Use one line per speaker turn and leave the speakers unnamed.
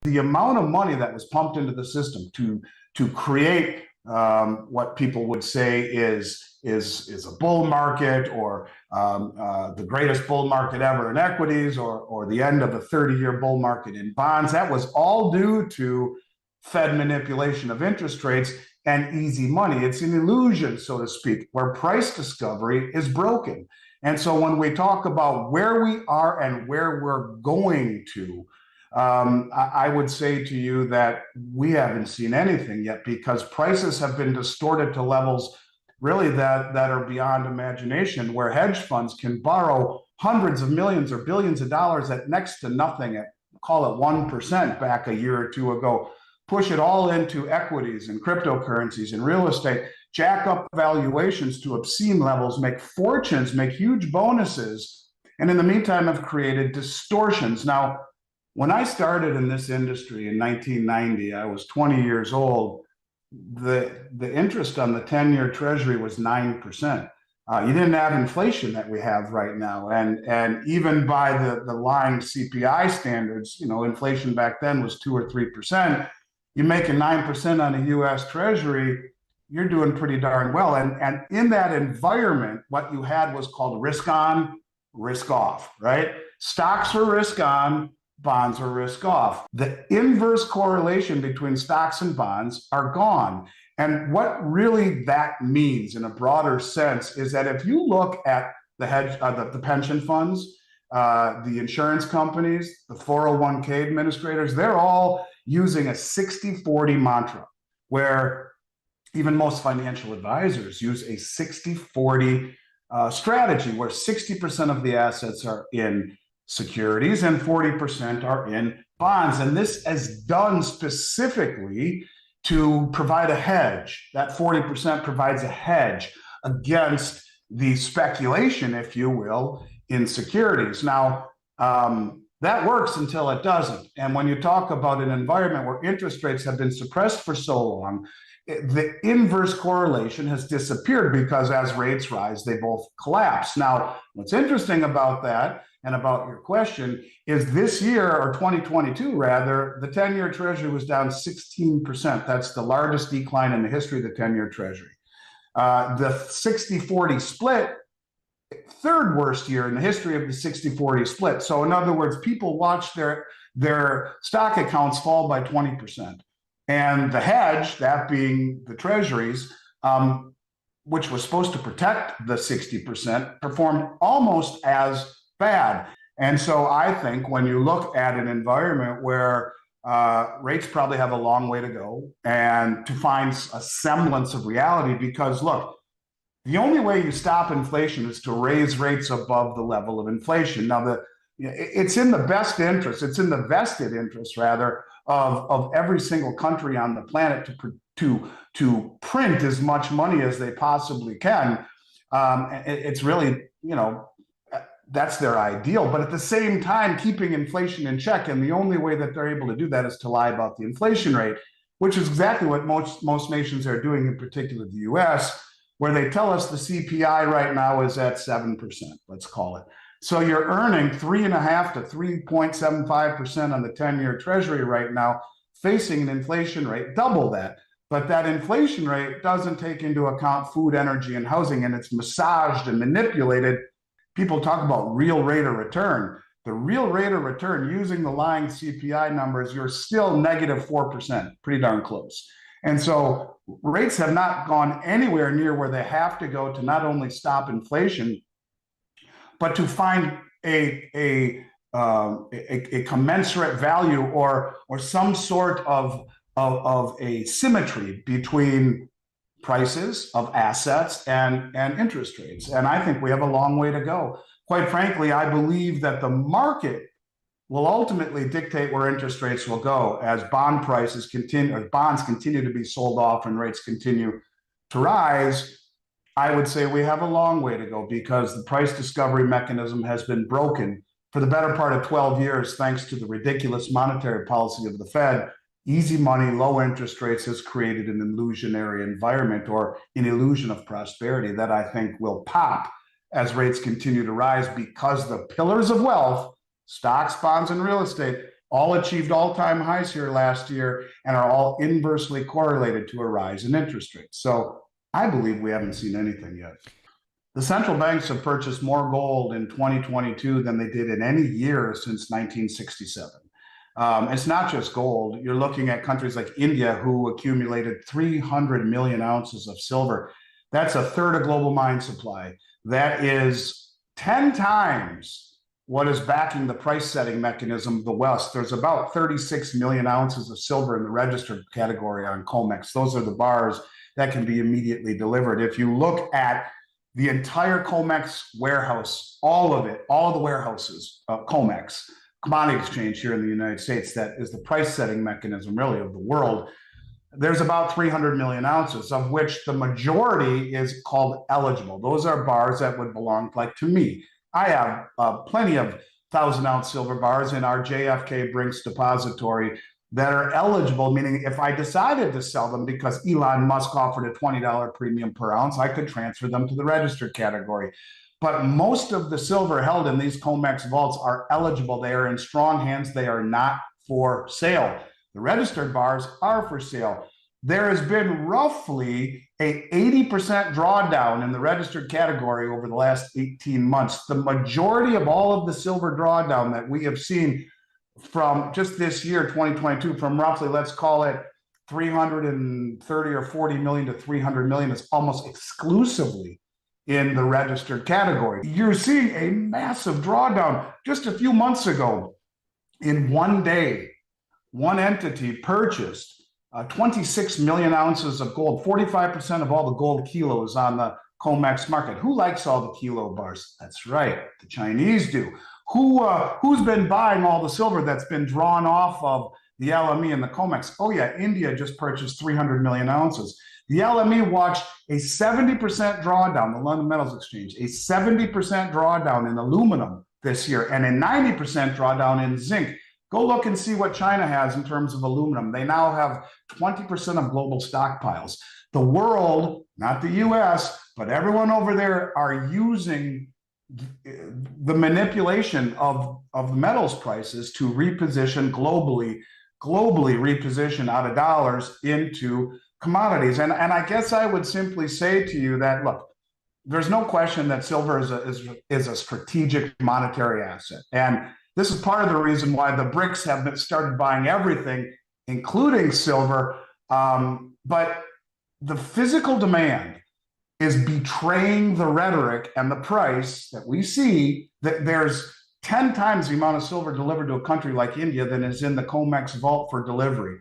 the amount of money that was pumped into the system to create what people would say is a bull market, or the greatest bull market ever in equities, or the end of a 30-year bull market in bonds. That was all due to Fed manipulation of interest rates and easy money. It's an illusion, so to speak, where price discovery is broken. And so when we talk about where we are and where we're going to, I would say to you that we haven't seen anything yet, because prices have been distorted to levels really that are beyond imagination, where hedge funds can borrow hundreds of millions or billions of dollars at next to nothing, at call it 1% back a year or two ago, push it all into equities and cryptocurrencies and real estate, jack up valuations to obscene levels, make fortunes, make huge bonuses, and in the meantime have created distortions. Now, when I started in this industry in 1990, I was 20 years old. The interest on the 10-year Treasury was 9%. You didn't have inflation that we have right now, and even by the lying CPI standards, inflation back then was 2 or 3%. You make a 9% on a U.S. Treasury, you're doing pretty darn well. And in that environment, what you had was called risk on, risk off, right? Stocks are risk on, bonds are risk off. The inverse correlation between stocks and bonds are gone. And what really that means in a broader sense is that if you look at the pension funds, the insurance companies, the 401k administrators, they're all using a 60-40 mantra, where even most financial advisors use a 60-40 strategy, where 60% of the assets are in securities and 40% are in bonds. And this is done specifically to provide a hedge. That 40% provides a hedge against the speculation, if you will, in securities. Now, that works until it doesn't. And when you talk about an environment where interest rates have been suppressed for so long, the inverse correlation has disappeared, because as rates rise, they both collapse. Now, what's interesting about that, and about your question, is this year, or 2022 rather, the 10-year Treasury was down 16%. That's the largest decline in the history of the 10-year Treasury. The 60-40 split, third worst year in the history of the 60-40 split. So in other words, people watched their stock accounts fall by 20%. And the hedge, that being the treasuries, which was supposed to protect the 60%, performed almost as bad. And so I think when you look at an environment where rates probably have a long way to go, and to find a semblance of reality, because look, the only way you stop inflation is to raise rates above the level of inflation. Now, it's in the best interest, it's in the vested interest, rather, of every single country on the planet to print as much money as they possibly can. It's really, that's their ideal. But at the same time, keeping inflation in check, and the only way that they're able to do that is to lie about the inflation rate, which is exactly what most nations are doing, in particular the US, where they tell us the CPI right now is at 7%, let's call it. So you're earning 3.5 to 3.75% on the 10-year Treasury right now, facing an inflation rate double that. But that inflation rate doesn't take into account food, energy, and housing, and it's massaged and manipulated. People talk about real rate of return. The real rate of return, using the lying CPI numbers, you're still negative 4%, pretty darn close. And so rates have not gone anywhere near where they have to go to not only stop inflation, but to find a commensurate value, or some sort of a symmetry between prices of assets and interest rates. And I think we have a long way to go. Quite frankly, I believe that the market will ultimately dictate where interest rates will go, as bond prices continue, or bonds continue to be sold off and rates continue to rise. I would say we have a long way to go, because the price discovery mechanism has been broken for the better part of 12 years, thanks to the ridiculous monetary policy of the Fed. Easy money, low interest rates has created an illusionary environment, or an illusion of prosperity, that I think will pop as rates continue to rise, because the pillars of wealth, stocks, bonds, and real estate, all achieved all-time highs here last year and are all inversely correlated to a rise in interest rates. So I believe we haven't seen anything yet. The central banks have purchased more gold in 2022 than they did in any year since 1967. It's not just gold. You're looking at countries like India, who accumulated 300 million ounces of silver. That's a third of global mine supply. That is 10 times what is backing the price setting mechanism of the West. There's about 36 million ounces of silver in the registered category on COMEX. Those are the bars that can be immediately delivered. If you look at the entire COMEX warehouse, all of it, all the warehouses, COMEX, commodity exchange here in the United States, that is the price setting mechanism really of the world, there's about 300 million ounces, of which the majority is called eligible. Those are bars that would belong, like, to me. I have plenty of 1,000-ounce silver bars in our JFK Brinks depository that are eligible, meaning if I decided to sell them because Elon Musk offered a $20 premium per ounce, I could transfer them to the registered category. But most of the silver held in these COMEX vaults are eligible. They are in strong hands. They are not for sale. The registered bars are for sale. There has been roughly a 80% drawdown in the registered category over the last 18 months. The majority of all of the silver drawdown that we have seen from just this year, 2022, from roughly, let's call it 330 or 40 million to 300 million, is almost exclusively in the registered category. You're seeing a massive drawdown. Just a few months ago, in one day, one entity purchased 26 million ounces of gold, 45% of all the gold kilos on the COMEX market. Who likes all the kilo bars? That's right, the Chinese do. Who's been buying all the silver that's been drawn off of the LME and the COMEX? Oh yeah, India just purchased 300 million ounces. The LME watched a 70% drawdown, the London Metals Exchange, a 70% drawdown in aluminum this year, and a 90% drawdown in zinc. Go look and see what China has in terms of aluminum. They now have 20% of global stockpiles. The world, not the US, but everyone over there are using the manipulation of the metals prices to reposition globally reposition out of dollars into commodities. And I guess I would simply say to you that, look, there's no question that silver is a strategic monetary asset. And this is part of the reason why the BRICS have started buying everything, including silver. But the physical demand is betraying the rhetoric and the price that we see, that there's 10 times the amount of silver delivered to a country like India than is in the COMEX vault for delivery.